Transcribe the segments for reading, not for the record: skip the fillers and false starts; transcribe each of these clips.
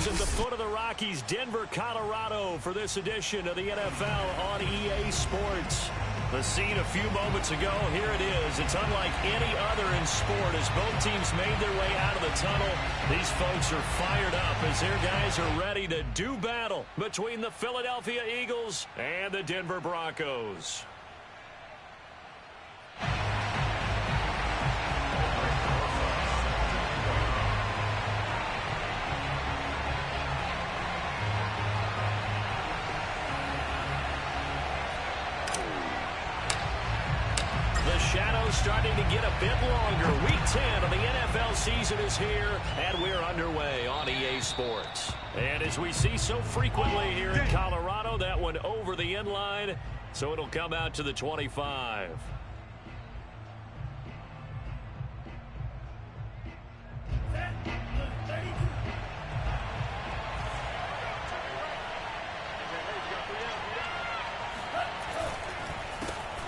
at the foot of the Rockies, Denver, Colorado, for this edition of the NFL on EA Sports. The scene a few moments ago, here it is. It's unlike any other in sport as both teams made their way out of the tunnel. These folks are fired up as their guys are ready to do battle between the Philadelphia Eagles and the Denver Broncos. Starting to get a bit longer. Week 10 of the NFL season is here, and we're underway on EA Sports. And as we see so frequently here in Colorado, that one over the end line, so it'll come out to the 25.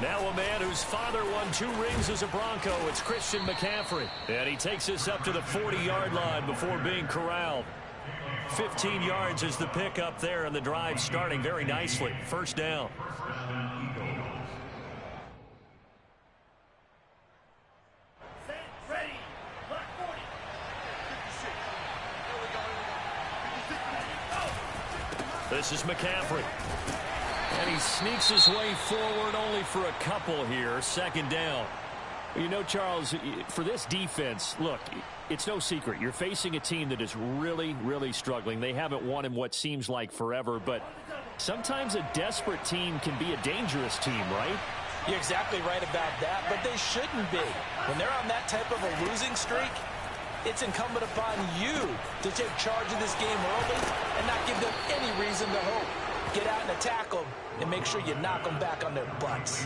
Now a man whose father won 2 rings as a Bronco. It's Christian McCaffrey. And he takes us up to the 40-yard line before being corralled. 15 yards is the pick up there, and the drive starting very nicely. First down. This is McCaffrey. And he sneaks his way forward only for a couple here. Second down. You know, Charles, for this defense, look, it's no secret. You're facing a team that is really, really struggling. They haven't won in what seems like forever, but sometimes a desperate team can be a dangerous team, right? You're exactly right about that, but they shouldn't be. When they're on that type of a losing streak, it's incumbent upon you to take charge of this game early and not give them any reason to hope. Get out and attack them and make sure you knock them back on their butts.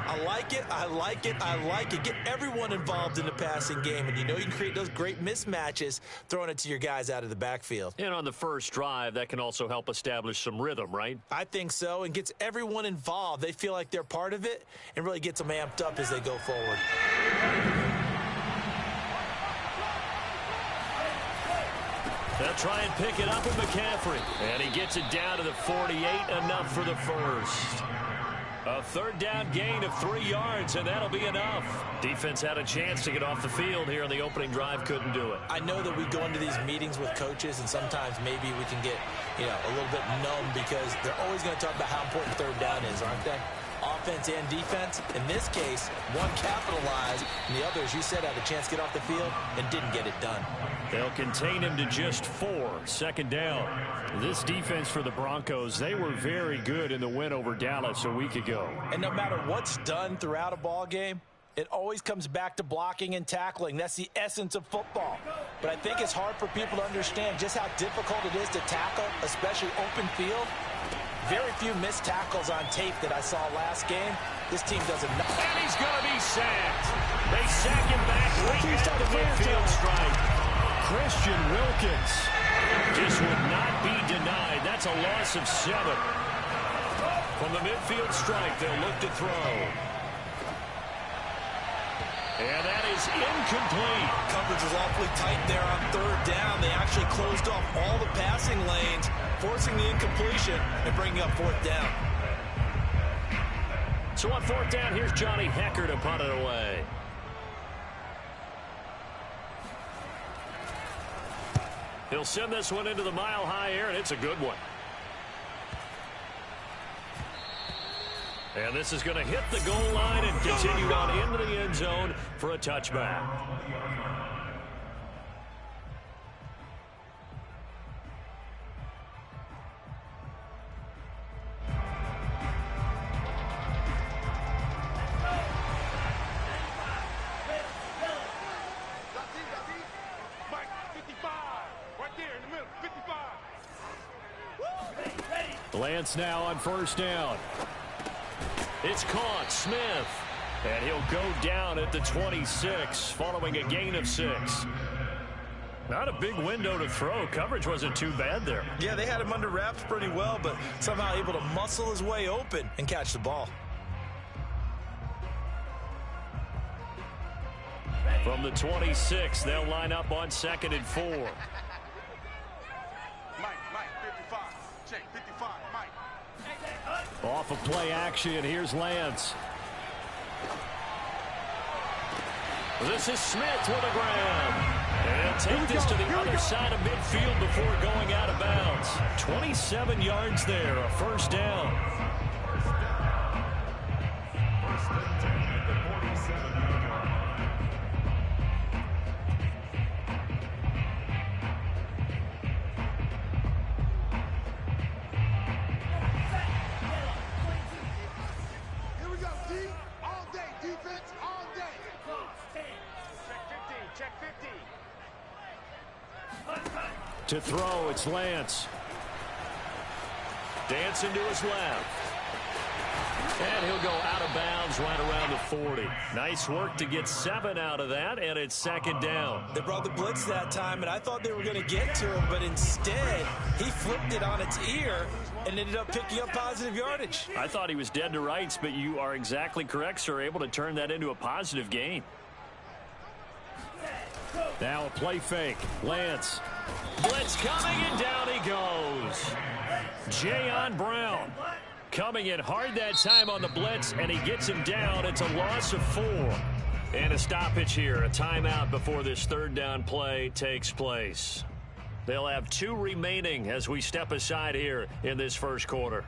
I like it, I like it, I like it. Get everyone involved in the passing game, and you know you can create those great mismatches throwing it to your guys out of the backfield. And on the first drive, that can also help establish some rhythm, right? I think so, and gets everyone involved. They feel like they're part of it and really gets them amped up as they go forward. They'll try and pick it up with McCaffrey. And he gets it down to the 48, enough for the first. A third down gain of 3 yards, and that'll be enough. Defense had a chance to get off the field here in the opening drive, couldn't do it. I know that we go into these meetings with coaches, and sometimes maybe we can get, a little bit numb because they're always going to talk about how important third down is, aren't they? Offense and defense. In this case, one capitalized, and the other, as you said, had a chance to get off the field and didn't get it done. They'll contain him to just 4. Second down. This defense for the Broncos, they were very good in the win over Dallas a week ago. And no matter what's done throughout a ball game, it always comes back to blocking and tackling. That's the essence of football. But I think it's hard for people to understand just how difficult it is to tackle, especially open field. Very few missed tackles on tape that I saw last game. This team doesn't know. And he's going to be sacked. They sack him back right at the midfield strike. Christian Wilkins just would not be denied. That's a loss of 7. From the midfield strike, they'll look to throw. And that is incomplete. Coverage was awfully tight there on third down. They actually closed off all the passing lanes, forcing the incompletion and bringing up fourth down. So on fourth down, here's Johnny Hekker to punt it away. He'll send this one into the mile-high air, and it's a good one. And this is going to hit the goal line and continue on into the end zone for a touchback. Lance now on first down. It's caught, Smith. And he'll go down at the 26 following a gain of 6. Not a big window to throw. Coverage wasn't too bad there. Yeah, they had him under wraps pretty well, but somehow able to muscle his way open and catch the ball. From the 26, they'll line up on 2nd and 4. off of play action. Here's Lance. This is Smith with a grab. And take this to the other side of midfield before going out of bounds. 27 yards there, a first down. To throw, it's Lance. Dancing to his left. And he'll go out of bounds right around the 40. Nice work to get 7 out of that, and it's second down. They brought the blitz that time, and I thought they were going to get to him, but instead he flipped it on its ear and ended up picking up positive yardage. I thought he was dead to rights, but you are exactly correct, sir. Able to turn that into a positive gain. Now a play fake. Lance. Blitz coming, and down he goes. Jayon Brown coming in hard that time on the blitz, and he gets him down. It's a loss of 4. And a stoppage here, a timeout before this third down play takes place. They'll have 2 remaining as we step aside here in this first quarter.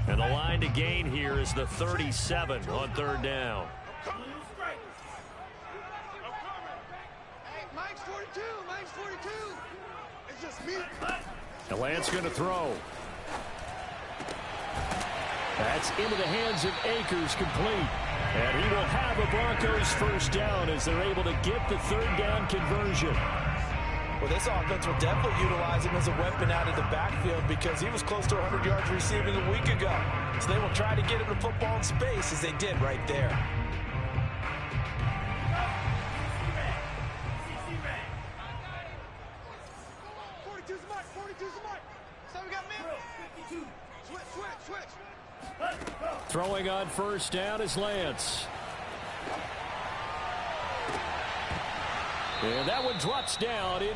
And the line to gain here is the 37 on third down. Hey, Mike's 42. Mike's 42. It's just me. And Lance going to throw. That's into the hands of Akers, complete. And he will have a Broncos first down as they're able to get the third down conversion. Well, this offense will definitely utilize him as a weapon out of the backfield because he was close to 100 yards receiving a week ago. So they will try to get him the football in space as they did right there. Throwing on first down is Lance. And that one drops down in.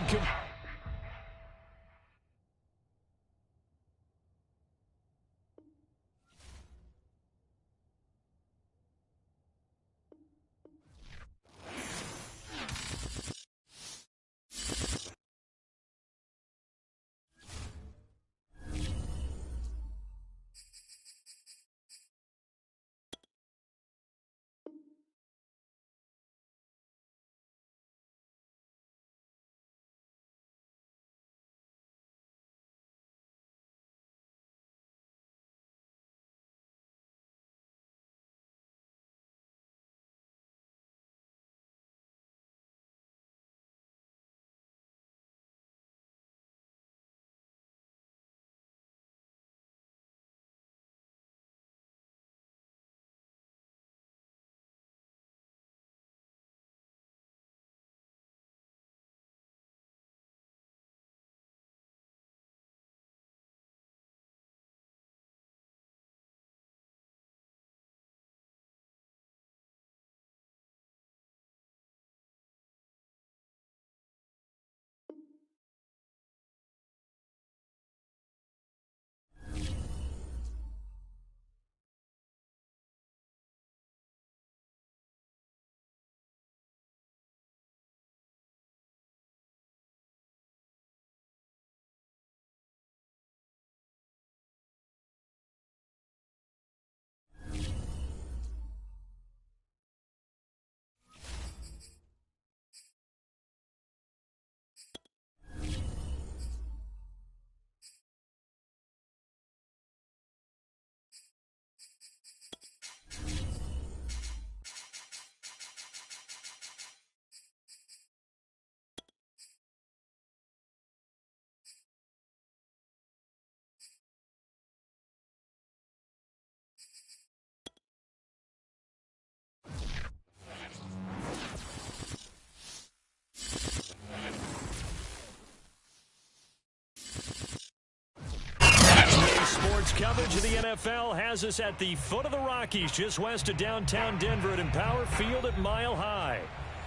Coverage of the NFL has us at the foot of the Rockies, just west of downtown Denver at Empower Field at Mile High.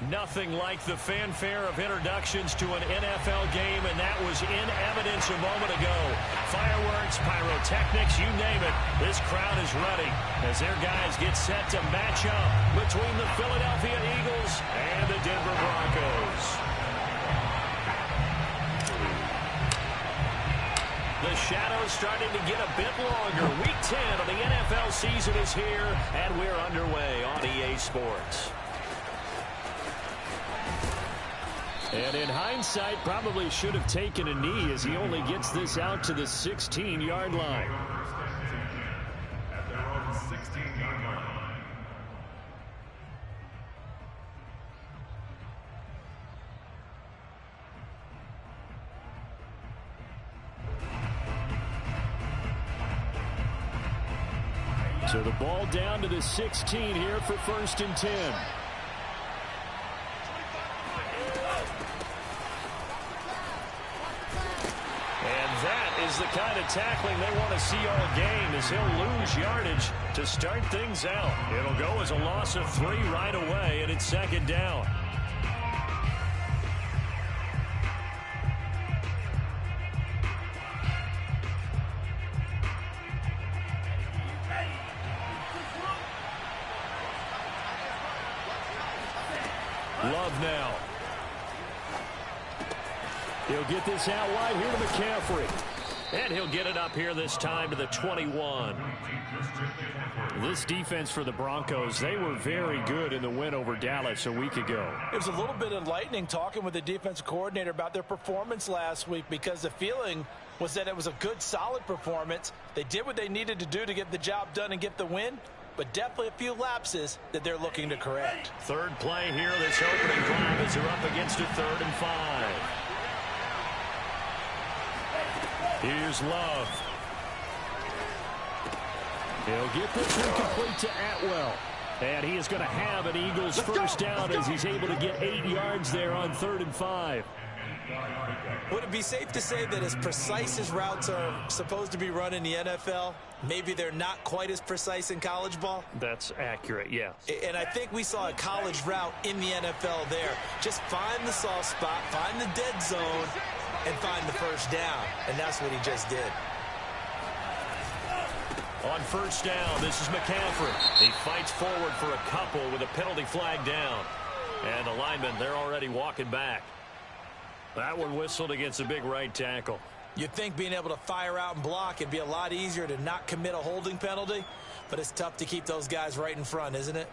Nothing like the fanfare of introductions to an NFL game, and that was in evidence a moment ago. Fireworks, pyrotechnics, you name it. This crowd is ready as their guys get set to match up between the Philadelphia Eagles and the Denver Broncos. The shadow's starting to get a bit longer. Week 10 of the NFL season is here, and we're underway on EA Sports. And in hindsight, probably should have taken a knee as he only gets this out to the 16-yard line. At their own 16-yard line. So the ball down to the 16 here for 1st and 10. Is the kind of tackling they want to see all game as he'll lose yardage to start things out. It'll go as a loss of 3 right away, and it's 2nd down. Love now. He'll get this out wide here to McCaffrey. And he'll get it up here this time to the 21. This defense for the Broncos, they were very good in the win over Dallas a week ago. It was a little bit enlightening talking with the defensive coordinator about their performance last week because the feeling was that it was a good, solid performance. They did what they needed to do to get the job done and get the win, but definitely a few lapses that they're looking to correct. Third play here, this opening drive as they're up against a 3rd and 5. Here's Love. He'll get this one complete to Atwell. And he is going to have an Eagles first down as he's able to get 8 yards there on 3rd and 5. Would it be safe to say that as precise as routes are supposed to be run in the NFL, maybe they're not quite as precise in college ball? That's accurate, yes. And I think we saw a college route in the NFL there. Just find the soft spot, find the dead zone, and find the first down. And that's what he just did. On 1st down, this is McCaffrey. He fights forward for a couple with a penalty flag down. And the linemen, they're already walking back. That one whistled against a big right tackle. You'd think being able to fire out and block it'd be a lot easier to not commit a holding penalty, but it's tough to keep those guys right in front, isn't it?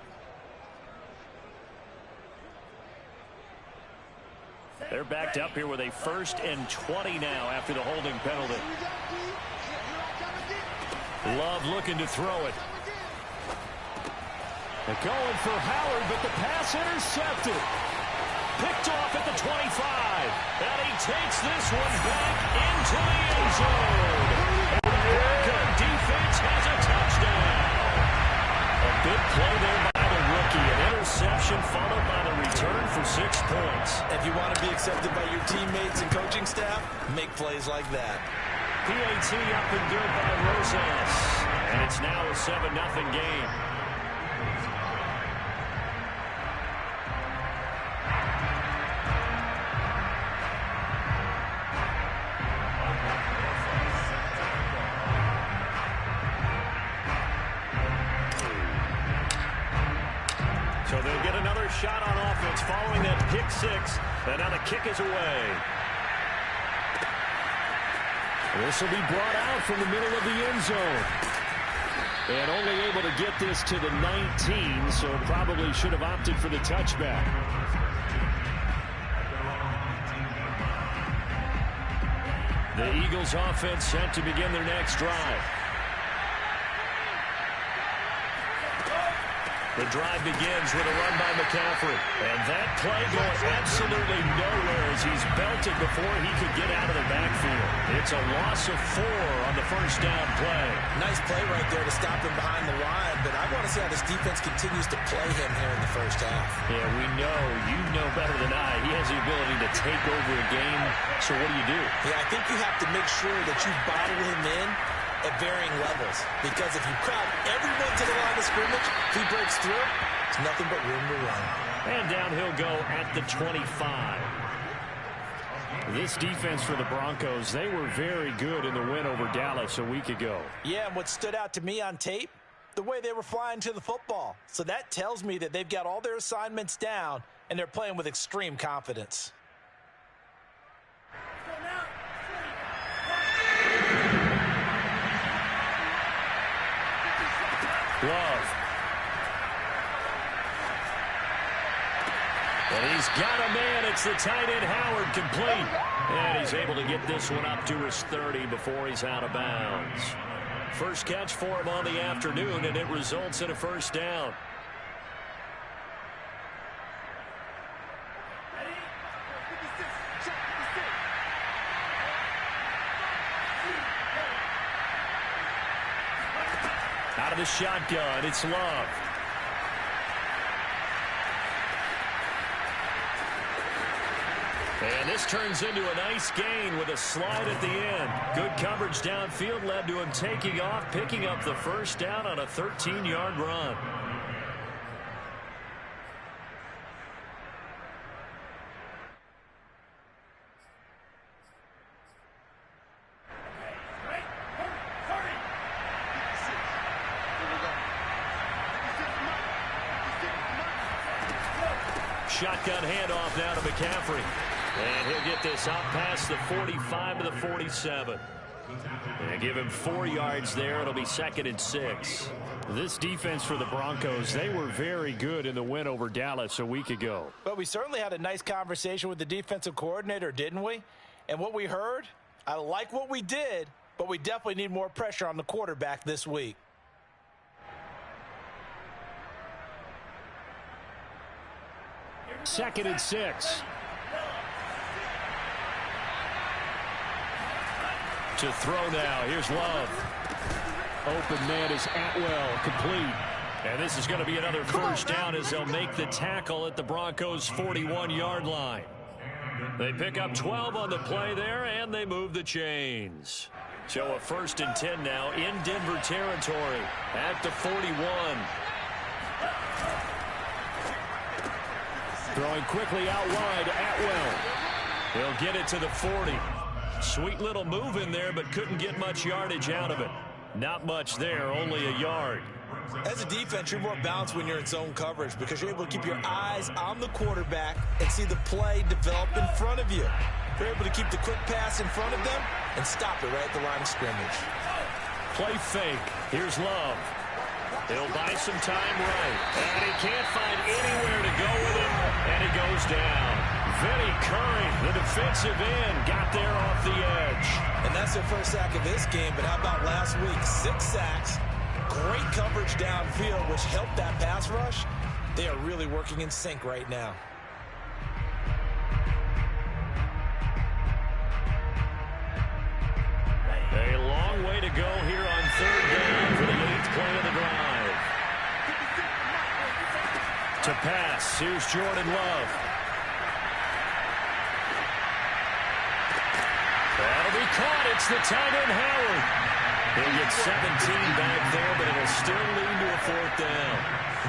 They're backed up here with a 1st and 20 now after the holding penalty. Love looking to throw it. They're going for Howard, but the pass intercepted. Picked off at the 25. And he takes this one back into the end zone. And the Bronco defense has a touchdown. A big play there by the rookie. An interception followed by the return for 6 points. If you want to be accepted by your teammates and coaching staff, make plays like that. PAT up and good by Rosas. And it's now a 7-0 game. So they'll get another shot on offense following that pick 6. And now the kick is away. This will be brought out from the middle of the end zone. And only able to get this to the 19, so probably should have opted for the touchback. The Eagles offense set to begin their next drive. The drive begins with a run by McCaffrey. And that play going absolutely nowhere as he's belted before he could get out of the backfield. It's a loss of 4 on the 1st down play. Nice play right there to stop him behind the line, but I want to see how this defense continues to play him here in the first half. Yeah, we know. You know better than I. He has the ability to take over a game. So what do? Yeah, I think you have to make sure that you bottle him in at varying levels, because if you crowd everyone to the line of scrimmage, if he breaks through, it's nothing but room to run. And down he'll go at the 25. This defense for the Broncos, they were very good in the win over Dallas a week ago. Yeah, and what stood out to me on tape, the way they were flying to the football. So that tells me that they've got all their assignments down, and they're playing with extreme confidence. Love. And he's got a man. It's the tight end, Howard, complete. And he's able to get this one up to his 30 before he's out of bounds. First catch for him on the afternoon, and it results in a first down. Out of the shotgun, it's Love. And this turns into a nice gain with a slide at the end. Good coverage downfield led to him taking off, picking up the first down on a 13-yard run. Shotgun handoff now to McCaffrey. And he'll get this out past the 45 to the 47. And give him 4 yards there. It'll be 2nd and 6. This defense for the Broncos, they were very good in the win over Dallas a week ago. But we certainly had a nice conversation with the defensive coordinator, didn't we? And what we heard, I like what we did, but we definitely need more pressure on the quarterback this week. Second and 6. To throw now. Here's Love. Open man is Atwell, complete. And this is going to be another first down as they'll make the tackle at the Broncos' 41-yard line. They pick up 12 on the play there, and they move the chains. So a 1st and 10 now in Denver territory at the 41. Throwing quickly out wide, Atwell. He'll get it to the 40. Sweet little move in there, but couldn't get much yardage out of it. Not much there, only a yard. As a defense, you're more balanced when you're in zone coverage because you're able to keep your eyes on the quarterback and see the play develop in front of you. You're able to keep the quick pass in front of them and stop it right at the line of scrimmage. Play fake. Here's Love. He'll buy some time right. And he can't find anywhere to go with him. And he goes down. Vinny Curry, the defensive end, got there off the edge. And that's their first sack of this game. But how about last week? 6 sacks. Great coverage downfield, which helped that pass rush. They are really working in sync right now. A long way to go here on 3rd down for the 8th play of the drive. To pass, here's Jordan Love. That'll be caught. It's the tight end, Howard. He'll get 17 back there, but it'll still lead to a 4th down.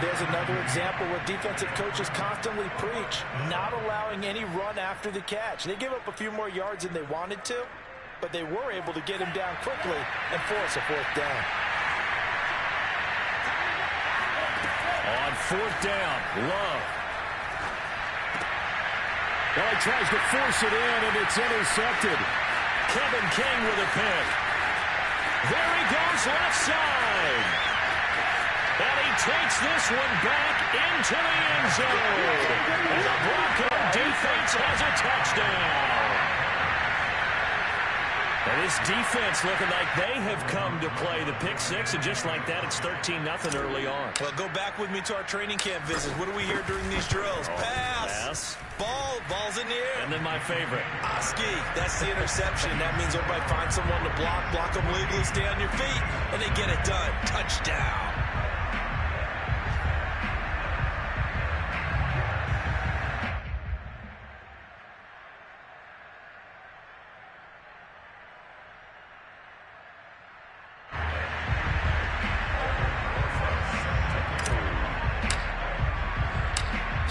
There's another example where defensive coaches constantly preach, not allowing any run after the catch. They give up a few more yards than they wanted to, but they were able to get him down quickly and force a 4th down. On 4th down, Love. Well, he tries to force it in, and it's intercepted. Kevin King with a pick. There he goes left side. And he takes this one back into the end zone. And the Bronco defense has a touchdown. And this defense looking like they have come to play the pick 6, and just like that, it's 13-0 early on. Well, go back with me to our training camp visits. What do we hear during these drills? Pass. Ball's in the air. And then my favorite. Oski, that's the interception. That means everybody finds someone to block them legally, stay on your feet, and they get it done. Touchdown.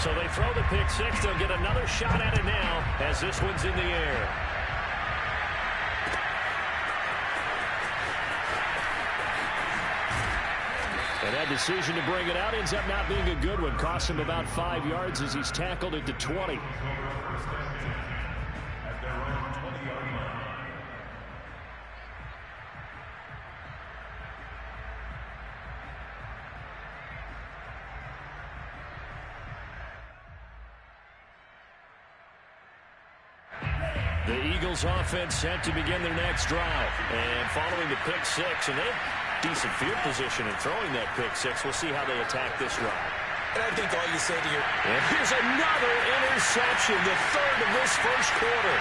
So they throw the pick six. They'll get another shot at it now as this one's in the air. And that decision to bring it out ends up not being a good one. Cost him about 5 yards as he's tackled at the 20. The Eagles offense set to begin their next drive. And following the pick six, and they have decent field position in throwing that pick six. We'll see how they attack this drive. And I think all you say to your... And here's another interception, the third of this first quarter.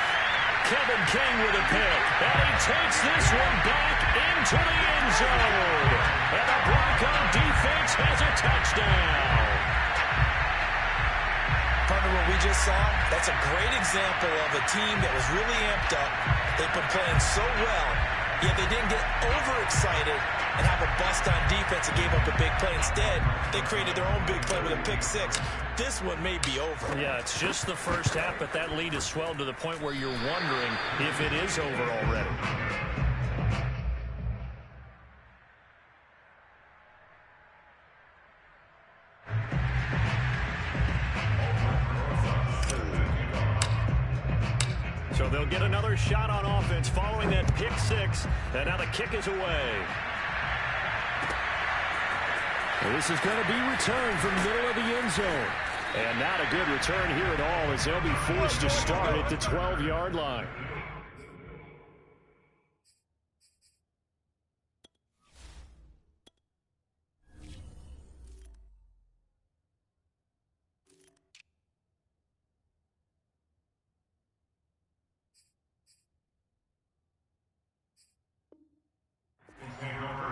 Kevin King with a pick. And he takes this one back into the end zone. And the Bronco defense has a touchdown. Partner, what we just saw, that's a great example of a team that was really amped up. They've been playing so well, yet they didn't get overexcited and have a bust on defense and gave up a big play. Instead, they created their own big play with a pick six. This one may be over. Yeah, it's just the first half, but that lead has swelled to the point where you're wondering if it is over already. So they'll get another shot on offense following that pick six. And now the kick is away. Well, this is going to be returned from the middle of the end zone. And not a good return here at all as they'll be forced to start at the 12-yard line.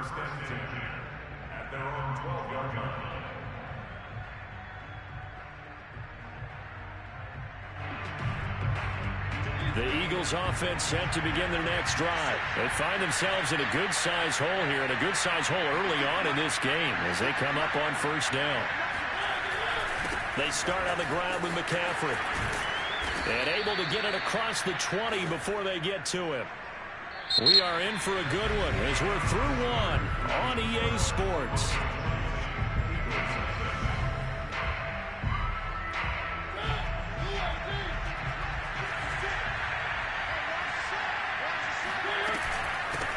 First and 10 at their own 12-yard line. The Eagles offense set to begin their next drive. They find themselves in a good-sized hole here, and a good-sized hole early on in this game as they come up on first down. They start on the ground with McCaffrey. And able to get it across the 20 before they get to him. We are in for a good one as we're through one on EA Sports.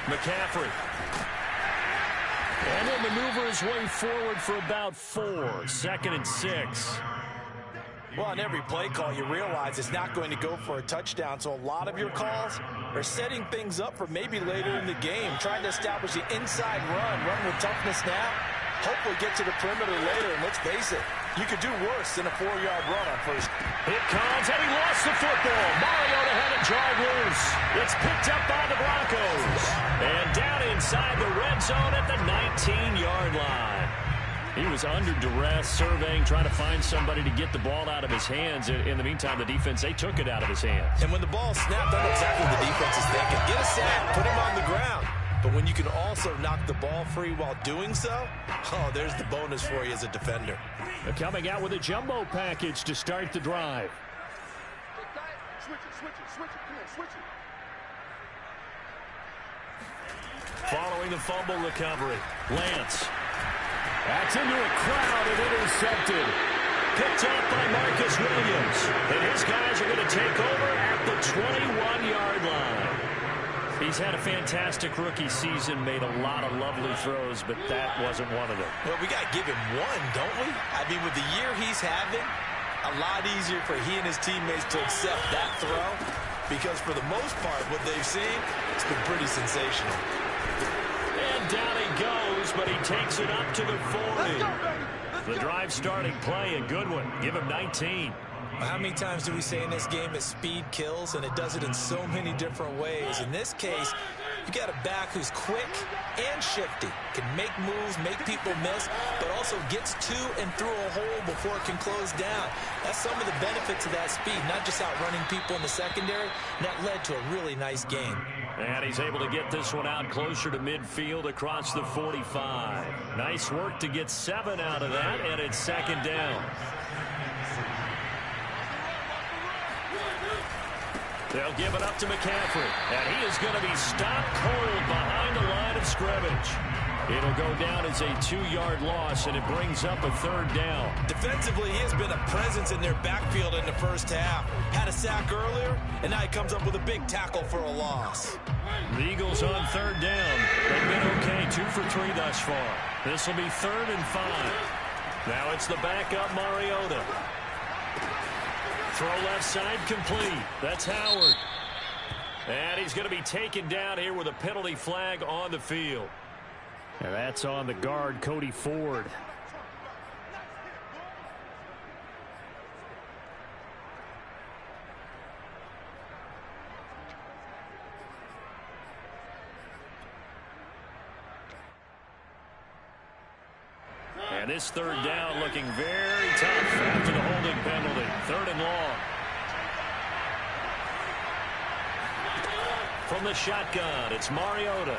McCaffrey. And he'll maneuver his way forward for about 4. 2nd and 6. Well, on every play call, you realize it's not going to go for a touchdown, so a lot of your calls are setting things up for maybe later in the game, trying to establish the inside run with toughness now, hopefully get to the perimeter later, and let's face it, you could do worse than a 4-yard run on first. It comes, and he lost the football. Mariota had it jarred loose. It's picked up by the Broncos. And down inside the red zone at the 19-yard line. He was under duress, surveying, trying to find somebody to get the ball out of his hands. In the meantime, the defense, they took it out of his hands. And when the ball snapped, I know exactly what the defense is thinking. Get a sack, put him on the ground. But when you can also knock the ball free while doing so, oh, there's the bonus for you as a defender. They're coming out with a jumbo package to start the drive. Switch it. Come on, switch it. Following the fumble recovery, Lance. That's into a crowd and intercepted. Picked up by Marcus Williams. And his guys are going to take over at the 21-yard line. He's had a fantastic rookie season, made a lot of lovely throws, but that wasn't one of them. Well, we got to give him one, don't we? I mean, with the year he's having, a lot easier for he and his teammates to accept that throw, because for the most part, what they've seen, it's been pretty sensational. And down he goes, but he takes it up to the 40. The drive starting play, a good one. Give him 19. How many times do we say in this game that speed kills, and it does it in so many different ways? In this case, you got a back who's quick and shifty, can make moves, make people miss, but also gets to and through a hole before it can close down. That's some of the benefits of that speed, not just outrunning people in the secondary. And that led to a really nice game. And he's able to get this one out closer to midfield across the 45. Nice work to get 7 out of that, and it's 2nd down. They'll give it up to McCaffrey, and he is going to be stopped cold behind the line of scrimmage. It'll go down as a 2-yard loss, and it brings up a 3rd down. Defensively, he has been a presence in their backfield in the first half. Had a sack earlier, and now he comes up with a big tackle for a loss. The Eagles on 3rd down. They've been okay, 2 for 3 thus far. This will be 3rd and 5. Now it's the backup Mariota. Throw left side complete. That's Howard. And he's going to be taken down here with a penalty flag on the field. And that's on the guard, Cody Ford. And this 3rd down looking very tough after the holding penalty. 3rd and long. From the shotgun, it's Mariota.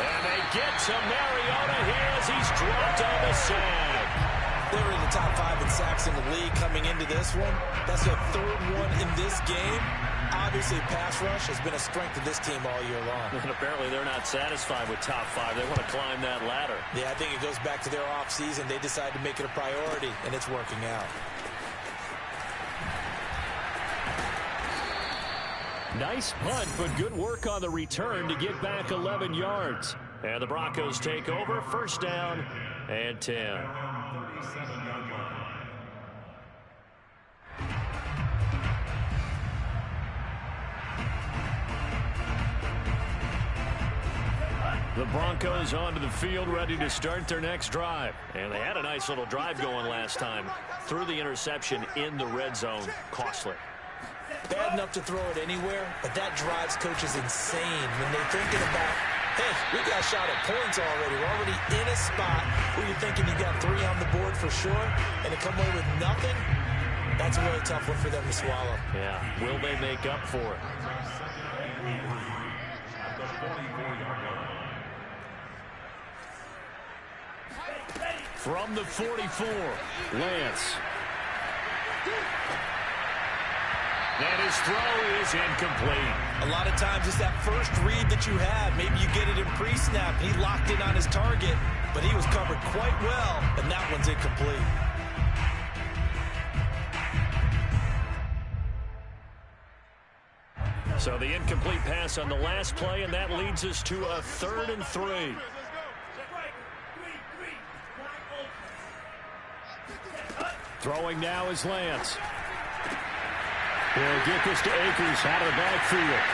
And they get to Mariota here as he's dropped on the sack. They were in the top 5 in sacks in the league coming into this one. That's their 3rd one in this game. Obviously, pass rush has been a strength of this team all year long. And apparently they're not satisfied with top 5. They want to climb that ladder. Yeah, I think it goes back to their offseason. They decided to make it a priority, and it's working out. Nice punt, but good work on the return to get back 11 yards. And the Broncos take over, 1st down and 10. The Broncos onto the field, ready to start their next drive. And they had a nice little drive going last time. Threw the interception in the red zone. Costly. Bad enough to throw it anywhere, but that drives coaches insane when they're thinking about, hey, we got a shot at points already. We're already in a spot where you're thinking you got 3 on the board for sure, and to come away with nothing, that's a really tough one for them to swallow. Yeah, will they make up for it? From the 44, Lance. And his throw is incomplete. A lot of times it's that first read that you have. Maybe you get it in pre-snap. He locked in on his target, but he was covered quite well, and that one's incomplete. So the incomplete pass on the last play, and that leads us to a 3rd and 3. Throwing now is Lance. He'll get this to Akers out of the backfield.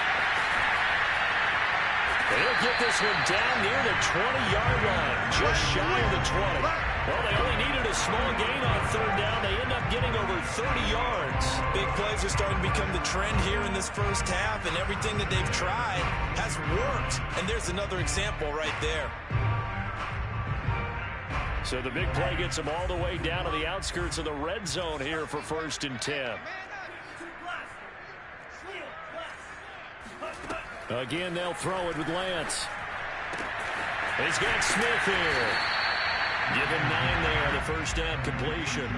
He'll get this one down near the 20-yard line, just shy of the 20. Well, they only needed a small gain on 3rd down. They end up getting over 30 yards. Big plays are starting to become the trend here in this first half, and everything that they've tried has worked. And there's another example right there. So the big play gets them all the way down to the outskirts of the red zone here for 1st and 10. Again, they'll throw it with Lance. He's got Smith here. Give him 9 there, the 1st down completion.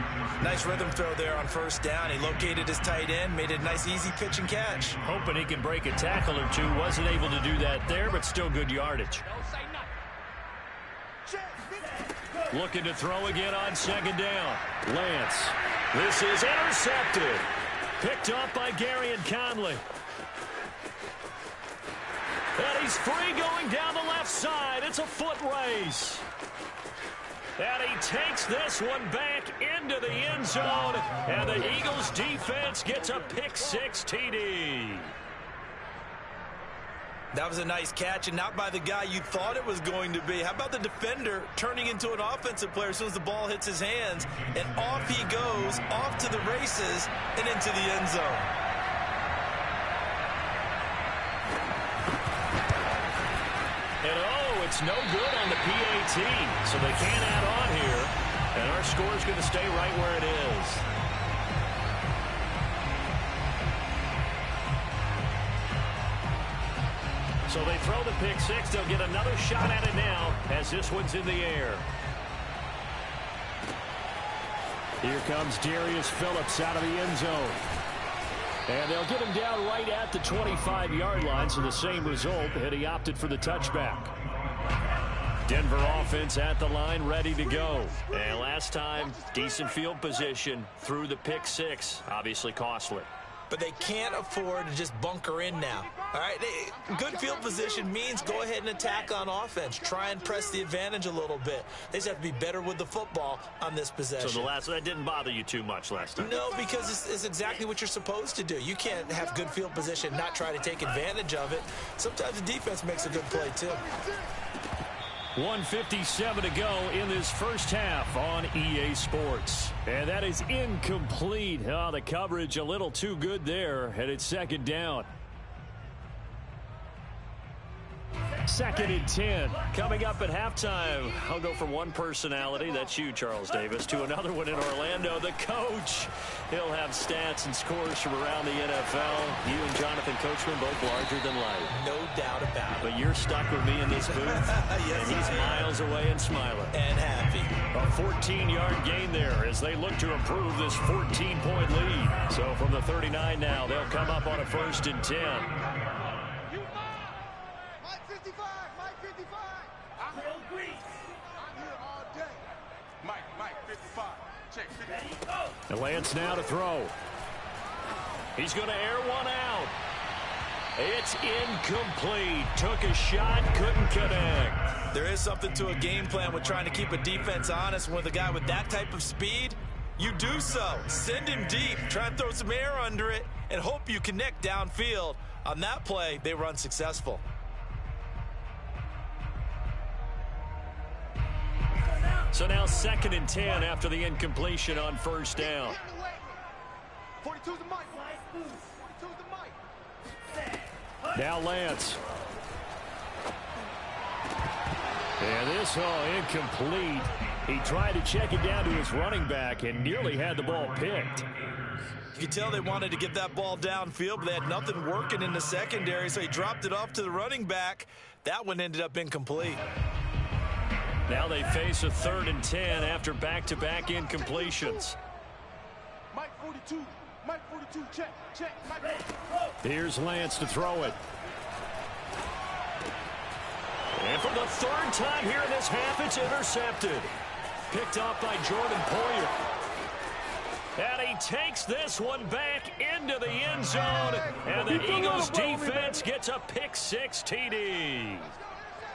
Nice rhythm throw there on 1st down. He located his tight end, made it a nice, easy pitch and catch. Hoping he can break a tackle or two. Wasn't able to do that there, but still good yardage. Looking to throw again on 2nd down. Lance. This is intercepted. Picked up by Garyon Conley. And he's free going down the left side. It's a foot race. And he takes this one back into the end zone. And the Eagles defense gets a pick-6 TD. That was a nice catch, and not by the guy you thought it was going to be. How about the defender turning into an offensive player as soon as the ball hits his hands, and off he goes, off to the races, and into the end zone. And oh, it's no good on the PAT, so they can't add on here, and our score is going to stay right where it is. So they throw the pick-6. They'll get another shot at it now as this one's in the air. Here comes Darius Phillips out of the end zone. And they'll get him down right at the 25-yard line, so the same result, and he opted for the touchback. Denver offense at the line, ready to go. And last time, decent field position through the pick six, obviously costly. But they can't afford to just bunker in now. All right, good field position means go ahead and attack on offense. Try and press the advantage a little bit. They just have to be better with the football on this possession. So that didn't bother you too much last time? No, because it's exactly what you're supposed to do. You can't have good field position, not try to take advantage of it. Sometimes the defense makes a good play, too. 1:57 to go in this first half on EA Sports. And that is incomplete. Oh, the coverage a little too good there, and it's second down. Second and 10. Coming up at halftime, I'll go from one personality, that's you, Charles Davis, to another one in Orlando, the coach. He'll have stats and scores from around the NFL. You and Jonathan Coachman both larger than life. No doubt about it. But you're stuck with me in this booth, yes, and he's miles away and smiling. And happy. A 14-yard gain there as they look to improve this 14-point lead. So from the 39 now, they'll come up on a 1st and 10. And Lance now to throw. He's going to air one out. It's incomplete. Took a shot, couldn't connect. There is something to a game plan with trying to keep a defense honest. With a guy with that type of speed, you do so. Send him deep. Try and throw some air under it and hope you connect downfield. On that play, they run successful. So now 2nd and 10 after the incompletion on 1st down. 42's the mic. 42's the mic. Now Lance. And this incomplete. He tried to check it down to his running back and nearly had the ball picked. You could tell they wanted to get that ball downfield, but they had nothing working in the secondary, so he dropped it off to the running back. That one ended up incomplete. Now they face a 3rd and 10 after back-to-back incompletions. Mike 42. Mike 42. Check. Mike 42. Here's Lance to throw it. And for the 3rd time here in this half, it's intercepted. Picked off by Jordan Poyer. And he takes this one back into the end zone. And the Eagles defense gets a pick 6 TD.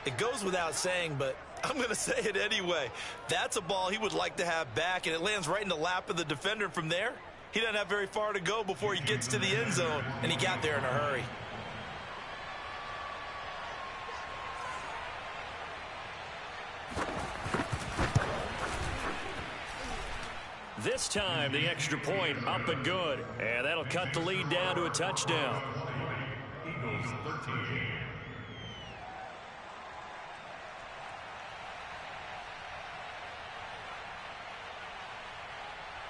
It goes without saying, but I'm going to say it anyway. That's a ball he would like to have back, and it lands right in the lap of the defender. From there, he doesn't have very far to go before he gets to the end zone, and he got there in a hurry. This time, the extra point up and good, and that'll cut the lead down to a touchdown. Eagles 13.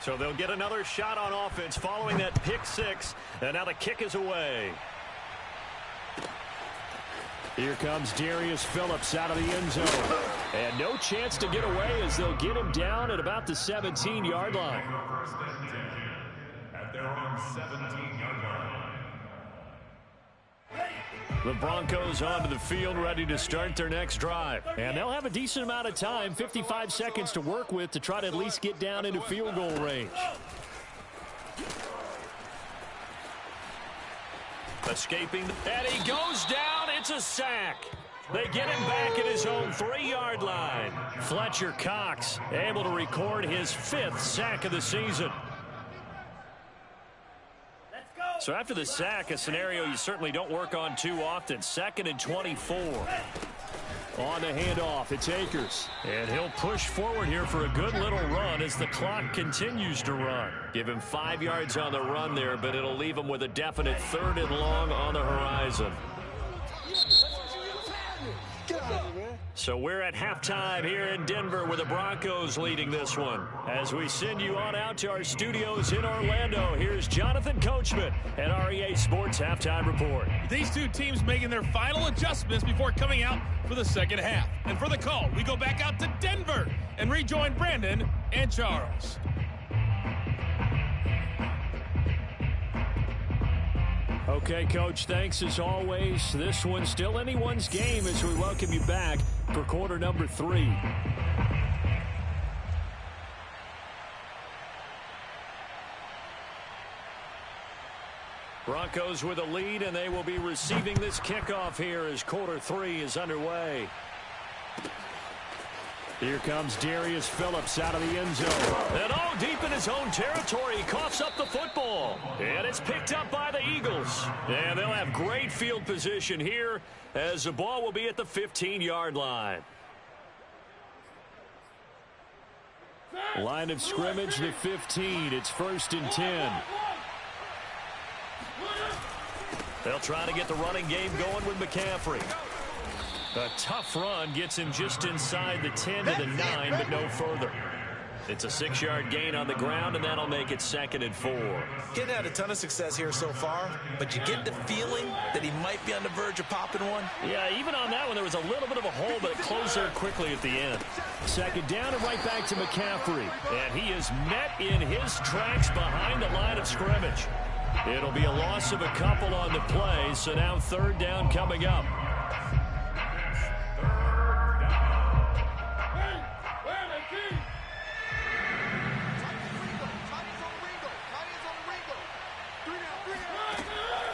So they'll get another shot on offense following that pick 6. And now the kick is away. Here comes Darius Phillips out of the end zone. And no chance to get away as they'll get him down at about the 17-yard line. 1st and 10 at their own 17-yard line. The Broncos onto the field, ready to start their next drive. And they'll have a decent amount of time, 55 seconds to work with to try to at least get down into field goal range. Escaping, and he goes down. It's a sack. They get him back at his own 3-yard line. Fletcher Cox able to record his 5th sack of the season. So after the sack, a scenario you certainly don't work on too often. 2nd and 24. On the handoff, it's Akers. And he'll push forward here for a good little run as the clock continues to run. Give him 5 yards on the run there, but it'll leave him with a definite 3rd and long on the horizon. So we're at halftime here in Denver with the Broncos leading this one. As we send you on out to our studios in Orlando, here's Jonathan Coachman at our EA Sports Halftime Report. These two teams making their final adjustments before coming out for the second half. And for the call, we go back out to Denver and rejoin Brandon and Charles. Okay, Coach, thanks as always. This one's still anyone's game as we welcome you back for quarter number 3. Broncos with a lead, and they will be receiving this kickoff here as quarter 3 is underway. Here comes Darius Phillips out of the end zone. And all deep in his own territory, he coughs up the football. And it's picked up by the Eagles. And they'll have great field position here as the ball will be at the 15-yard line. Line of scrimmage, the 15. It's 1st and 10. They'll try to get the running game going with McCaffrey. A tough run gets him just inside the 10 to the 9, but no further. It's a 6-yard gain on the ground, and that'll make it 2nd and 4. Getting had a ton of success here so far, but you get the feeling that he might be on the verge of popping one. Yeah, even on that one, there was a little bit of a hole, but it closed there quickly at the end. 2nd down and right back to McCaffrey. And he is met in his tracks behind the line of scrimmage. It'll be a loss of a couple on the play, so now 3rd down coming up.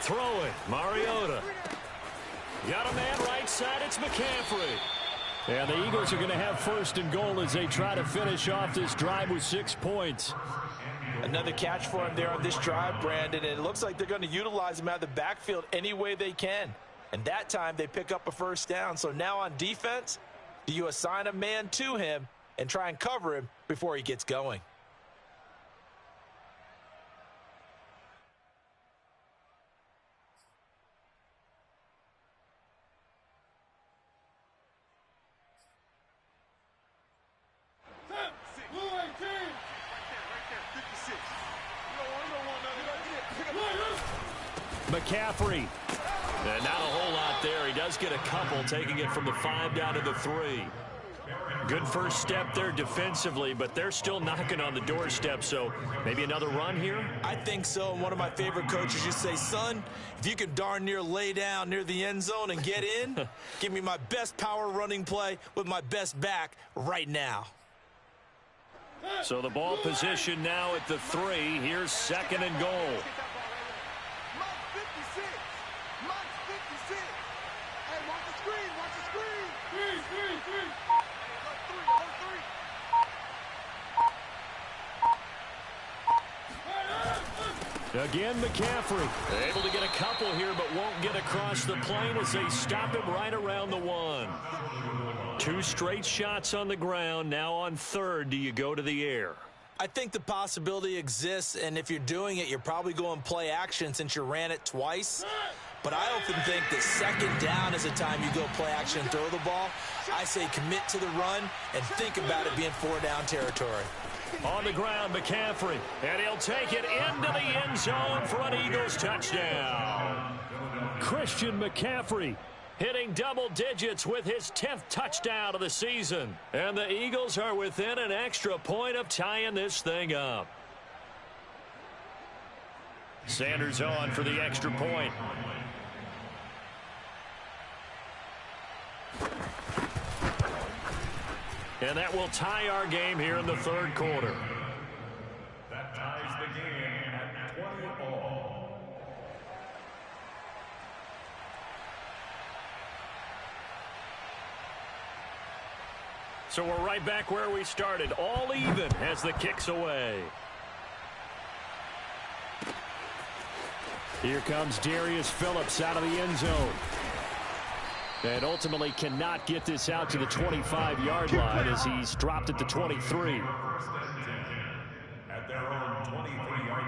Throwing, Mariota. Got a man right side, it's McCaffrey. And the Eagles are going to have 1st and goal as they try to finish off this drive with 6 points. Another catch for him there on this drive, Brandon, and it looks like they're going to utilize him out of the backfield any way they can. And that time they pick up a 1st down. So now on defense, do you assign a man to him and try and cover him before he gets going? McCaffrey. And not a whole lot there. He does get a couple, taking it from the 5 down to the 3. Good first step there defensively, but they're still knocking on the doorstep, so maybe another run here? I think so. One of my favorite coaches used to say, son, if you can darn near lay down near the end zone and get in, give me my best power running play with my best back right now. So the ball position now at the 3. Here's 2nd and goal. Again, McCaffrey. Able to get a couple here, but won't get across the plane as they stop him right around the 1. 2 straight shots on the ground. Now on 3rd, do you go to the air? I think the possibility exists, and if you're doing it, you're probably going play action since you ran it twice. But I often think that 2nd down is the time you go play action and throw the ball. I say commit to the run and think about it being 4-down territory. On the ground, McCaffrey, and he'll take it into the end zone for an Eagles touchdown. Christian McCaffrey hitting double digits with his 10th touchdown of the season. And the Eagles are within an extra point of tying this thing up. Sanders on for the extra point. And that will tie our game here in the 3rd quarter. That ties the game at 20-all. So we're right back where we started, all even as the kick's away. Here comes Darius Phillips out of the end zone. And ultimately cannot get this out to the 25-yard line as he's dropped at the 23. 1st and 10 at their own 23-yard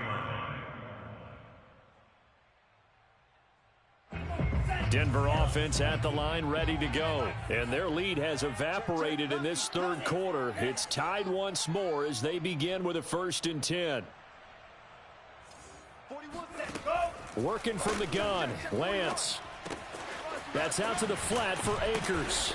line. Denver offense at the line, ready to go. And their lead has evaporated in this 3rd quarter. It's tied once more as they begin with a 1st and 10. Working from the gun, Lance. That's out to the flat for Akers.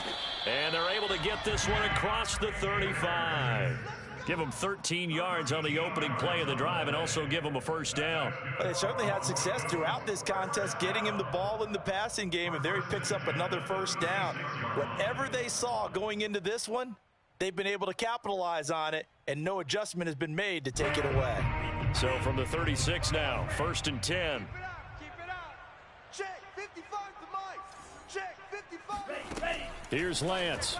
And they're able to get this one across the 35. Give them 13 yards on the opening play of the drive and also give them a first down. But they certainly had success throughout this contest getting him the ball in the passing game, and there he picks up another first down. Whatever they saw going into this one, they've been able to capitalize on it, and no adjustment has been made to take it away. So from the 36 now, 1st and 10. Keep it out. Check 55 to Mike. Check 55. Here's Lance.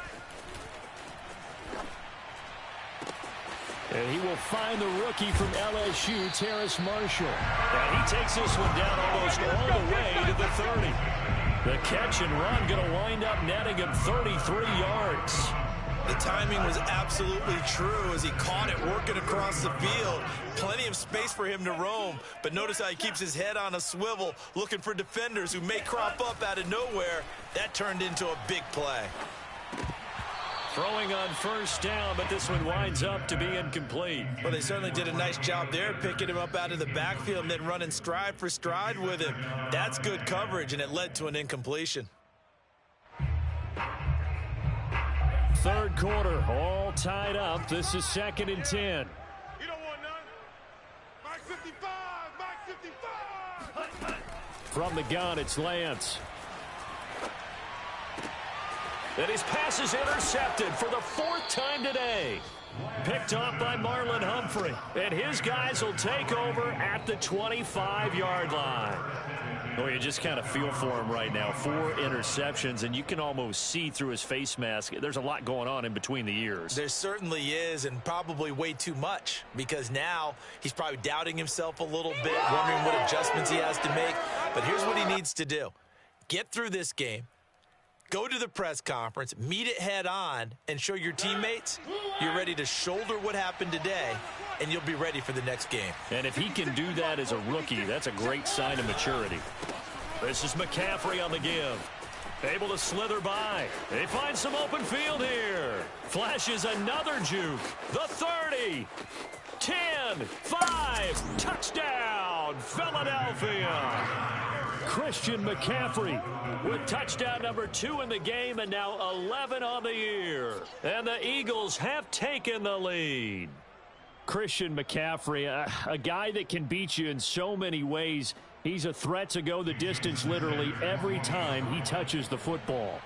And he will find the rookie from LSU, Terrace Marshall. And he takes this one down almost all the way to the 30. The catch and run going to wind up netting him 33 yards. The timing was absolutely true as he caught it working across the field. Plenty of space for him to roam, but notice how he keeps his head on a swivel looking for defenders who may crop up out of nowhere. That turned into a big play. Throwing on first down, but this one winds up to be incomplete. Well, they certainly did a nice job there, picking him up out of the backfield and then running stride for stride with him. That's good coverage, and it led to an incompletion. Third quarter, all tied up. This is 2nd and 10. You don't want none. Mike 55. Mike 55. From the gun, it's Lance. And his pass is intercepted for the 4th time today. Picked off by Marlon Humphrey. And his guys will take over at the 25-yard line. Oh, you just kind of feel for him right now. 4 interceptions, and you can almost see through his face mask. There's a lot going on in between the ears. There certainly is, and probably way too much, because now he's probably doubting himself a little bit, wondering what adjustments he has to make. But here's what he needs to do. Get through this game. Go to the press conference, meet it head on, and show your teammates you're ready to shoulder what happened today, and you'll be ready for the next game. And if he can do that as a rookie, that's a great sign of maturity. This is McCaffrey on the give. Able to slither by. They find some open field here. Flashes another juke. The 30. 10. 5. Touchdown, Philadelphia. Christian McCaffrey with touchdown number 2 in the game and now 11 on the year. And the Eagles have taken the lead. Christian McCaffrey, a guy that can beat you in so many ways. He's a threat to go the distance literally every time he touches the football.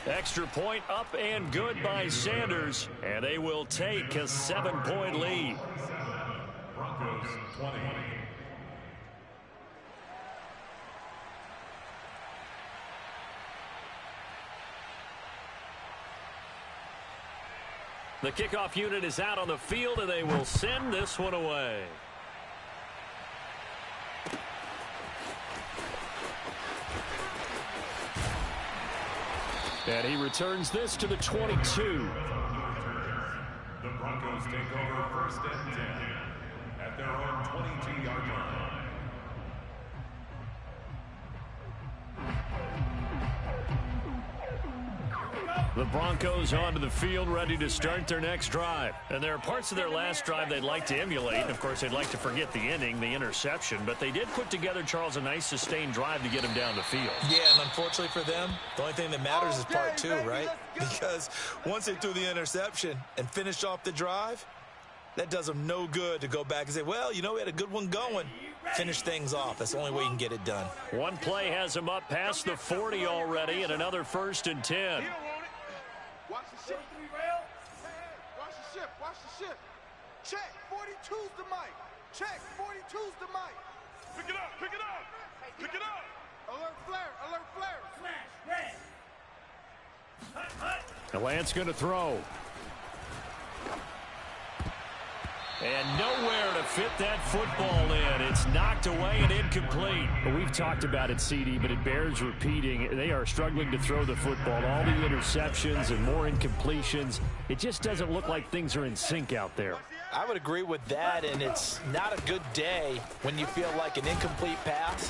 Extra point up and good by Sanders, and they will take a 7-point lead. Broncos 20. The kickoff unit is out on the field, and they will send this one away. And he returns this to the 22. The Broncos take over 1st and 10 at their own 22-yard line. The Broncos onto the field, ready to start their next drive. And there are parts of their last drive they'd like to emulate. And, of course, they'd like to forget the inning, the interception. But they did put together, Charles, a nice sustained drive to get him down the field. Yeah, and unfortunately for them, the only thing that matters is part 2, right? Because once they threw the interception and finished off the drive, that does them no good to go back and say, well, you know, we had a good one going. Finish things off. That's the only way you can get it done. One play has him up past the 40 already, and another 1st and 10. Watch the ship. Watch the ship. Watch the ship. Check. 42's the mic. Check. 42's the mic. Pick it up. Pick it up. Pick it up. Alert flare. Alert flare. Smash. Red. Lance going to throw. And nowhere to fit that football in. It's knocked away and incomplete. Well, we've talked about it, CD, but it bears repeating. They are struggling to throw the football. All the interceptions and more incompletions. It just doesn't look like things are in sync out there. I would agree with that, and it's not a good day when you feel like an incomplete pass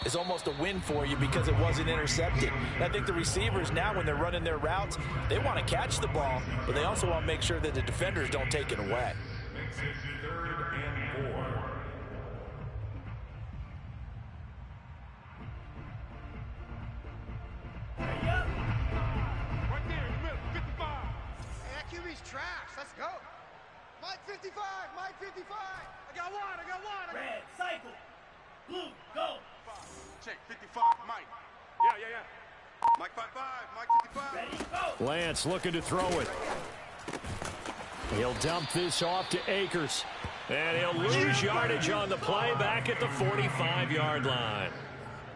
is almost a win for you because it wasn't intercepted. And I think the receivers now, when they're running their routes, they want to catch the ball, but they also want to make sure that the defenders don't take it away. Makes it 3rd and 4. Right there in the middle. trash. Let's go. Mike 55. Mike 55. I got one. Red, cycle. Blue, go. Check 55. Mike. Yeah. Mike 55. Mike 55. Ready, go. Lance looking to throw it. He'll dump this off to Akers. And he'll lose yardage on the play back at the 45-yard line.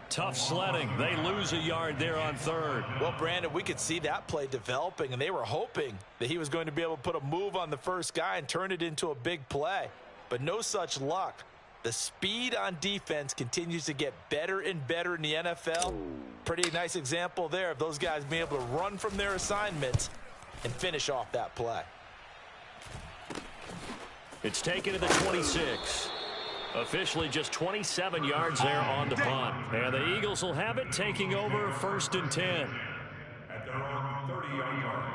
Tough sledding. They lose a yard there on third. Well, Brandon, we could see that play developing, and they were hoping that he was going to be able to put a move on the first guy and turn it into a big play. But no such luck. The speed on defense continues to get better and better in the NFL. Pretty nice example there of those guys being able to run from their assignments and finish off that play. It's taken to the 26. Officially just 27 yards there on the punt. And the Eagles will have it, taking over 1st and 10. At their own 30-yard line.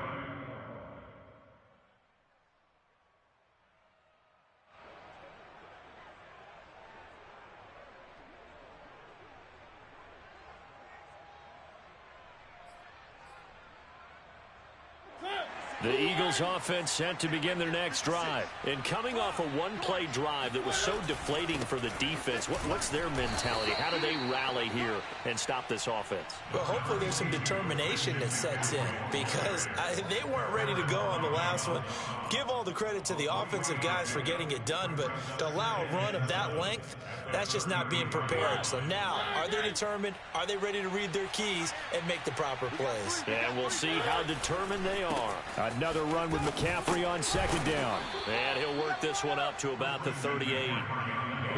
The Eagles offense set to begin their next drive. And coming off a one-play drive that was so deflating for the defense, what's their mentality? How do they rally here and stop this offense? Well, hopefully there's some determination that sets in, because they weren't ready to go on the last one. Give all the credit to the offensive guys for getting it done, but to allow a run of that length, that's just not being prepared. So now, are they determined? Are they ready to read their keys and make the proper plays? And we'll see how determined they are. Another run with McCaffrey on 2nd down. And he'll work this one up to about the 38.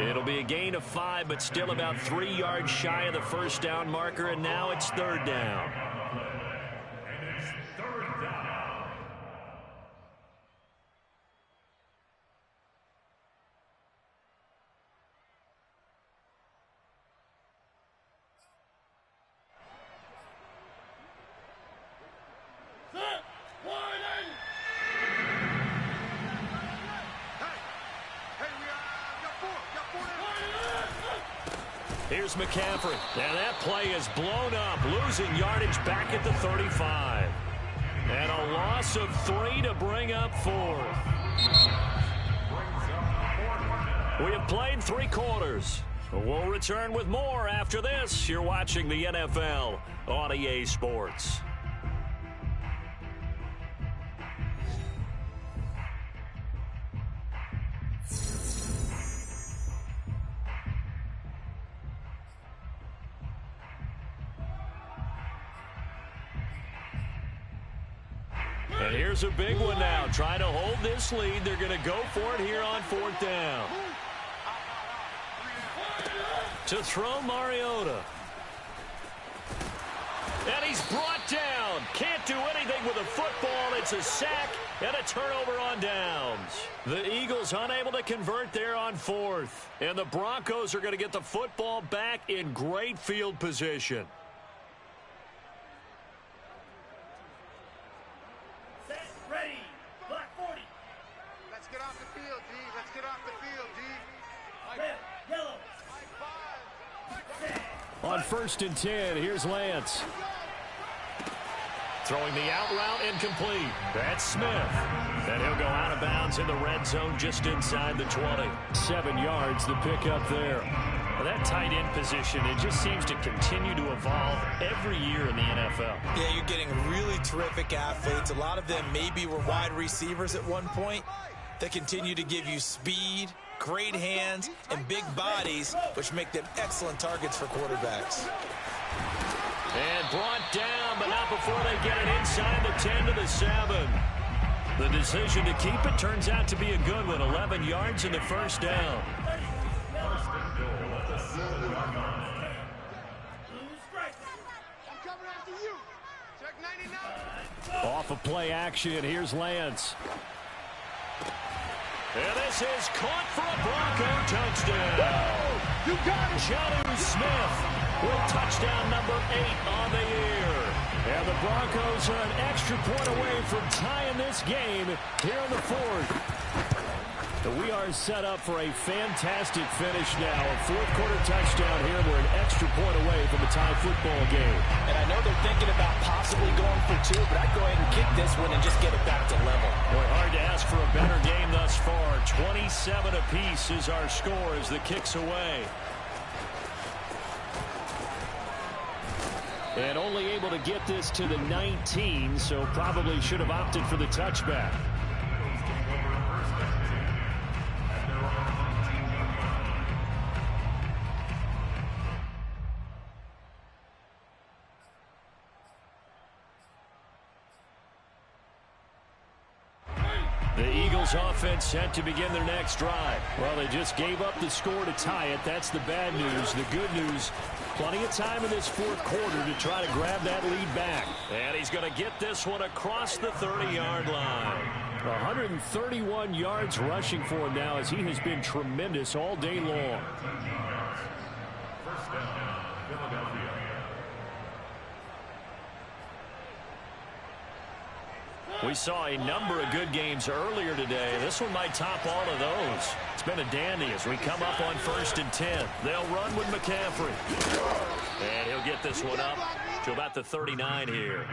It'll be a gain of 5, but still about 3 yards shy of the 1st down marker, and now it's 3rd down. And it's 3rd down. Here's McCaffrey. And that play is blown up, losing yardage back at the 35. And a loss of 3 to bring up 4th. We have played 3 quarters. We'll return with more after this. You're watching the NFL on EA Sports. And here's a big one now. Trying to hold this lead. They're going to go for it here on 4th down. To throw Mariota. And he's brought down. Can't do anything with a football. It's a sack and a turnover on downs. The Eagles unable to convert there on 4th. And the Broncos are going to get the football back in great field position. On 1st and 10, here's Lance. Throwing the out route incomplete. That's Smith. And he'll go out of bounds in the red zone just inside the 20. 7 yards, the pickup there. Well, that tight end position, it just seems to continue to evolve every year in the NFL. Yeah, you're getting really terrific athletes. A lot of them maybe were wide receivers at one point that continue to give you speed, great hands, and big bodies, which make them excellent targets for quarterbacks. And brought down, but not before they get it inside the 10 to the 7. The decision to keep it turns out to be a good one. 11 yards in the 1st down. Off of play action, here's Lance. And this is caught for a Bronco touchdown. Whoa! You got it! Jonnu Smith with touchdown number 8 on the year. And the Broncos are an extra point away from tying this game here in the 4th. We are set up for a fantastic finish now. A fourth-quarter touchdown here. We're an extra point away from a tie football game. And I know they're thinking about possibly going for two, but I'd go ahead and kick this one and just get it back to level. Boy, hard to ask for a better game thus far. 27 apiece is our score as the kick's away. And only able to get this to the 19, so probably should have opted for the touchback. The Eagles offense set to begin their next drive. Well, they just gave up the score to tie it. That's the bad news. The good news, plenty of time in this fourth quarter to try to grab that lead back. And he's going to get this one across the 30-yard line. 131 yards rushing for him now as he has been tremendous all day long. First down, Philadelphia. We saw a number of good games earlier today. This one might top all of those. It's been a dandy as we come up on 1st and 10. They'll run with McCaffrey. And he'll get this one up to about the 39 here.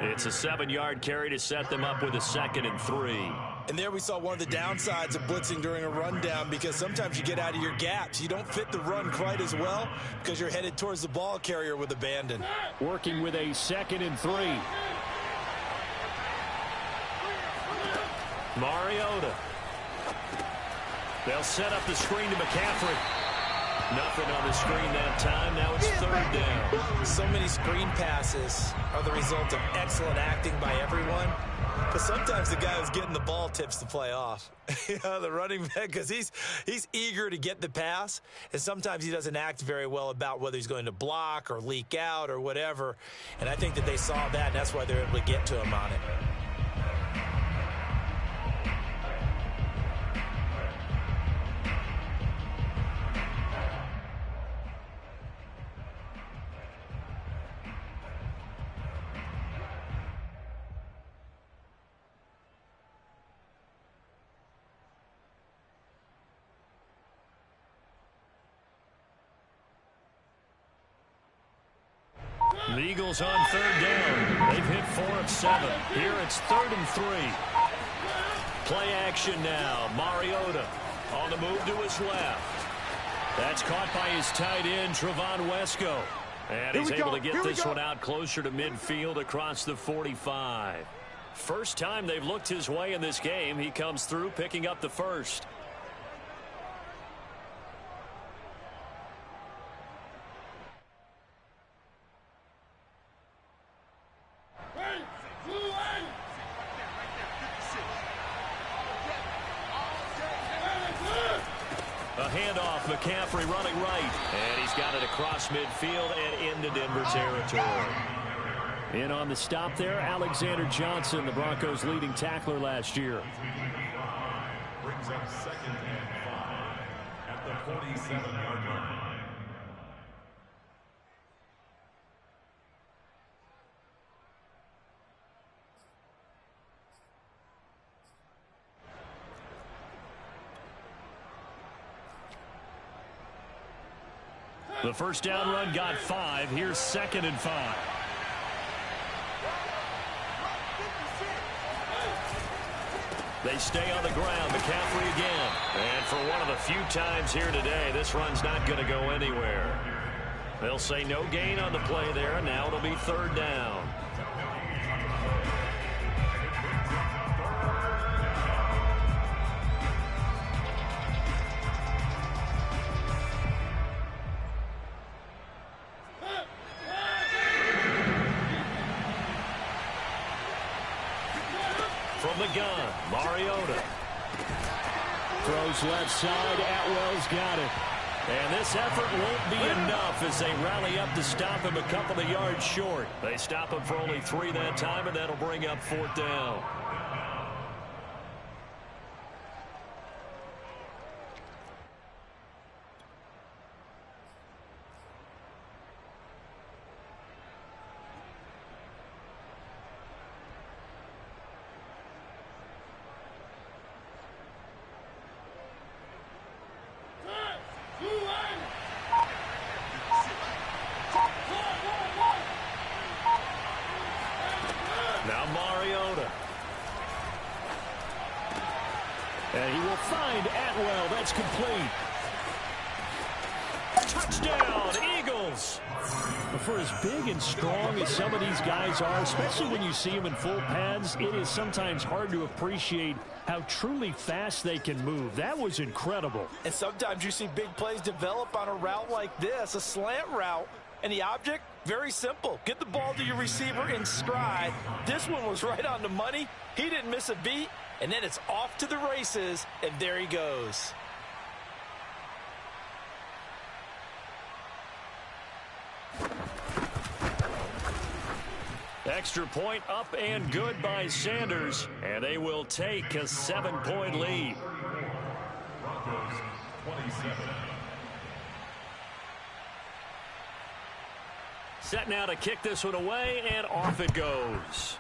It's a 7-yard carry to set them up with a 2nd and 3. And there we saw one of the downsides of blitzing during a rundown, because sometimes you get out of your gaps. You don't fit the run quite as well because you're headed towards the ball carrier with abandon. Working with a 2nd and 3. Mariota. They'll set up the screen to McCaffrey. Nothing on the screen that time. Now it's 3rd down. So many screen passes are the result of excellent acting by everyone. But sometimes the guy who's getting the ball tips the play off. The running back, because he's eager to get the pass, and sometimes he doesn't act very well about whether he's going to block or leak out or whatever. And I think that they saw that, and that's why they're able to get to him on it. The Eagles on 3rd down. They've hit 4 of 7. Here it's 3rd and 3. Play action now. Mariota on the move to his left. That's caught by his tight end, Trevon Wesco. And he's able to get this one out closer to midfield across the 45. First time they've looked his way in this game. He comes through picking up the first. A handoff, McCaffrey running right. And he's got it across midfield and into Denver territory. In on the stop there, Alexander Johnson, the Broncos' leading tackler last year. Brings up 2nd and 5 at the 47-yard line. The first down run got 5. Here's 2nd and 5. They stay on the ground. McCaffrey again. And for one of the few times here today, this run's not going to go anywhere. They'll say no gain on the play there, and now it'll be 3rd down. From the gun, Mariota. Throws left side. Atwell's got it. And this effort won't be enough as they rally up to stop him a couple of yards short. They stop him for only 3 that time, and that'll bring up 4th down. Atwell. That's complete. Touchdown, Eagles. For as big and strong as some of these guys are, especially when you see them in full pads, it is sometimes hard to appreciate how truly fast they can move. That was incredible. And sometimes you see big plays develop on a route like this, a slant route. And the object, very simple. Get the ball to your receiver in stride. This one was right on the money. He didn't miss a beat. And then it's off to the races, and there he goes. Extra point up and good by Sanders, and they will take a 7-point lead. Broncos 27. Set now to kick this one away, and off it goes.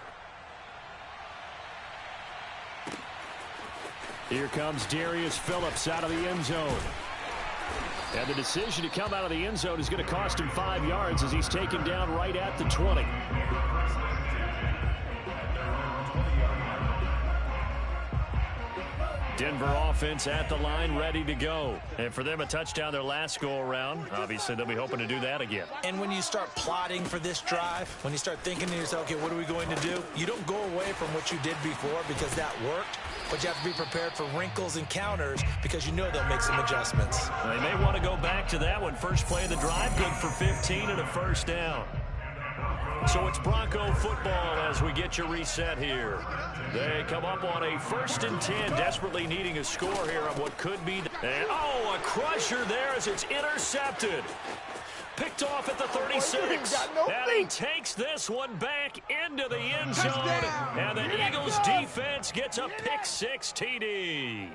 Here comes Darius Phillips out of the end zone. And the decision to come out of the end zone is going to cost him 5 yards as he's taken down right at the 20. Denver offense at the line, ready to go. And for them, a touchdown their last go-around. Obviously, they'll be hoping to do that again. And when you start plotting for this drive, when you start thinking to yourself, okay, what are we going to do? You don't go away from what you did before because that worked, but you have to be prepared for wrinkles and counters because you know they'll make some adjustments. They may want to go back to that one. First play of the drive, good for 15 and a first down. So it's Bronco football as we get you reset here. They come up on a 1st and 10, desperately needing a score here on what could be. And, a crusher there as it's intercepted. Picked off at the 36. And he takes this one back into the end zone. And the Eagles defense gets a pick-6 TD.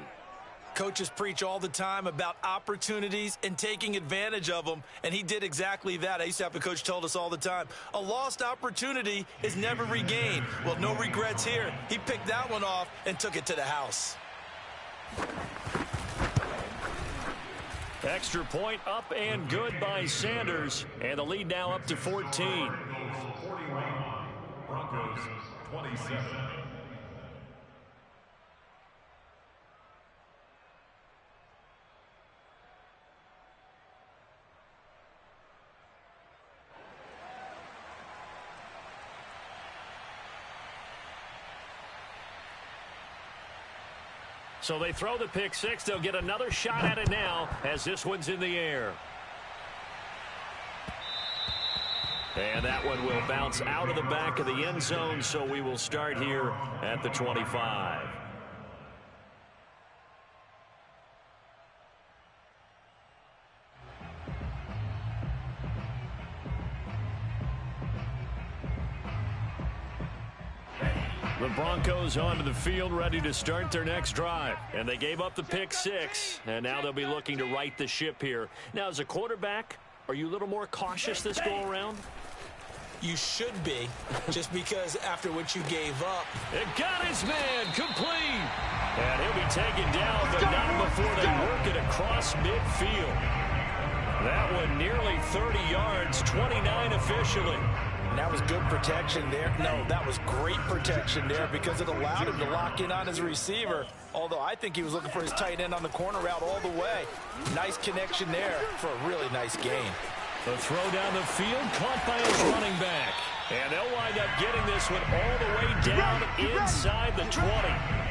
Coaches preach all the time about opportunities and taking advantage of them, and he did exactly that. I used to have a coach told us all the time, a lost opportunity is never regained. Well, no regrets here. He picked that one off and took it to the house. Extra point up and good by Sanders, and the lead now up to 14. 41, Broncos 27. So they throw the pick-6. They'll get another shot at it now as this one's in the air. And that one will bounce out of the back of the end zone, so we will start here at the 25. The Broncos onto the field, ready to start their next drive. And they gave up the pick-6, and now they'll be looking to right the ship here. Now, as a quarterback, are you a little more cautious this go-around? You should be, just because after what you gave up. It got his man complete. And he'll be taken down, but not before they work it across midfield. That one nearly 30 yards, 29 officially. And that was good protection there. No, that was great protection there because it allowed him to lock in on his receiver. Although I think he was looking for his tight end on the corner route all the way. Nice connection there for a really nice gain. The throw down the field, caught by his running back. And they'll wind up getting this one all the way down inside the 20.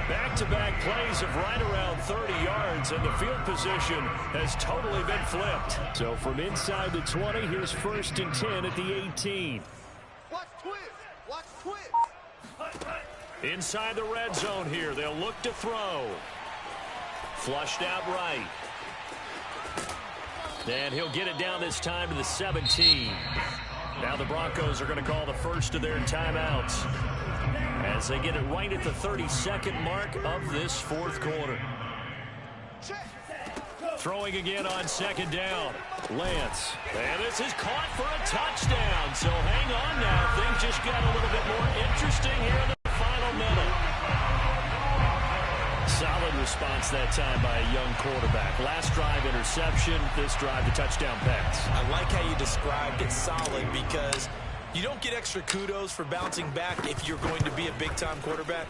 Back-to-back plays of right around 30 yards, and the field position has totally been flipped. So from inside the 20, here's 1st and 10 at the 18. Watch twist. Watch twist. Inside the red zone here, they'll look to throw. Flushed out right. And he'll get it down this time to the 17. Now the Broncos are going to call the first of their timeouts as they get it right at the 32nd mark of this 4th quarter. Throwing again on 2nd down. Lance. And this is caught for a touchdown. So hang on now. Things just got a little bit more interesting here in the final minute. Solid response that time by a young quarterback. Last drive, interception. This drive, the touchdown pass. I like how you described it, solid, because you don't get extra kudos for bouncing back if you're going to be a big-time quarterback.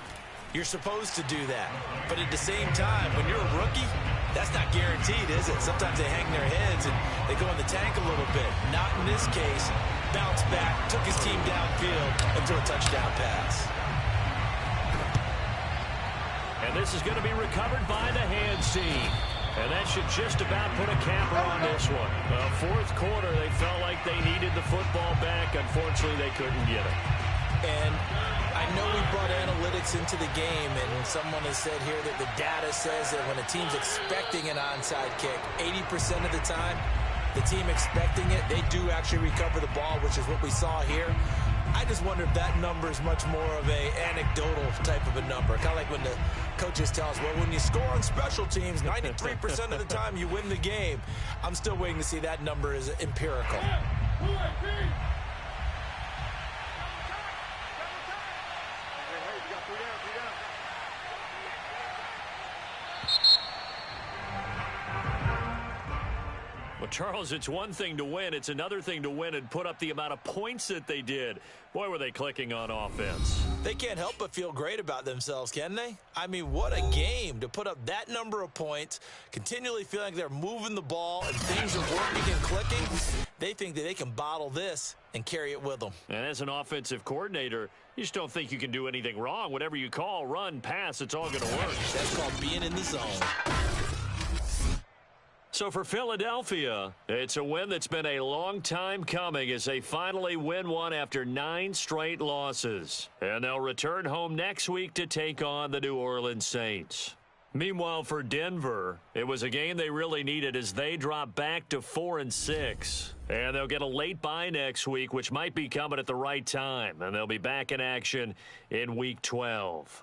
You're supposed to do that. But at the same time, when you're a rookie, That's not guaranteed, is it? Sometimes they hang their heads and they go in the tank a little bit. Not in this case. Bounced back, took his team downfield, and threw a touchdown pass. And this is going to be recovered by the hands team. And that should just about put a capper on this one. Fourth quarter, they felt like they needed the football back. Unfortunately, they couldn't get it. And I know we brought analytics into the game, and someone has said here that the data says that when a team's expecting an onside kick, 80% of the time, the team expecting it, they do actually recover the ball, which is what we saw here. I just wonder if that number is much more of a anecdotal type of a number. Kind of like when the coaches tell us, well, when you score on special teams, 93% of the time you win the game. I'm still waiting to see that number is empirical. Well, Charles, it's one thing to win. It's another thing to win and put up the amount of points that they did. Boy, were they clicking on offense. They can't help but feel great about themselves, can they? I mean, what a game to put up that number of points, continually feeling like they're moving the ball and things are working and clicking. They think that they can bottle this and carry it with them. And as an offensive coordinator, you just don't think you can do anything wrong. Whatever you call, run, pass, it's all going to work. That's called being in the zone. So for Philadelphia, it's a win that's been a long time coming as they finally win one after 9 straight losses. And they'll return home next week to take on the New Orleans Saints. Meanwhile, for Denver, it was a game they really needed as they drop back to 4-6. And they'll get a late bye next week, which might be coming at the right time. And they'll be back in action in Week 12.